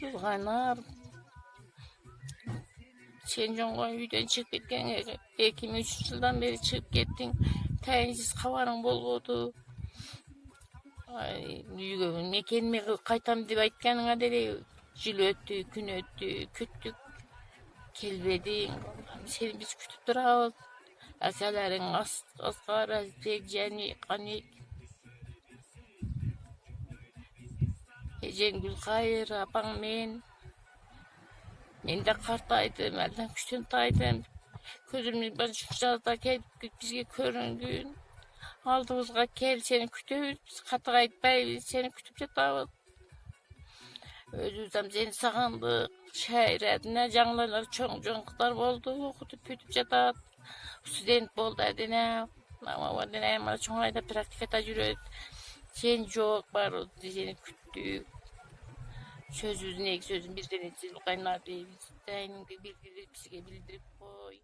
Kaynar. Sen jonga үйден çıkıp ketken 2003 yıldan beri çıkıp kettin. Tayinsiz kavarın bolbodu. Үйгө мекениме кайтам деп айтканыңа деле жыл өттү, күн өттү, күттүк, келбедиң. Сени биз күтүп турабыз. Акаларың Аскар, Азбек, Жани, Каник, эжең Гүлкайыр, апаң мен. Мен de картайдым, элден күчтөн тайдым. Көзүмдүн башка жазда келип бизге көрүнгүн. Алдыбызга кел, сени күтөбүз. Биз катык айтпайбыз, сени күтүп жатабыз. Өзүбүз сени сагындык. Шайрадына жаңылар чоң кыздар болду, окутуп бүтүп жатат. Студент болду адене. Мама адене мына чоң айда практикада жүрөт. Сен жок, барыбыз сени күттүк. Sözümüzün ilk sözün bir denetçilik kaynağı değil. Bizge bildirip koy.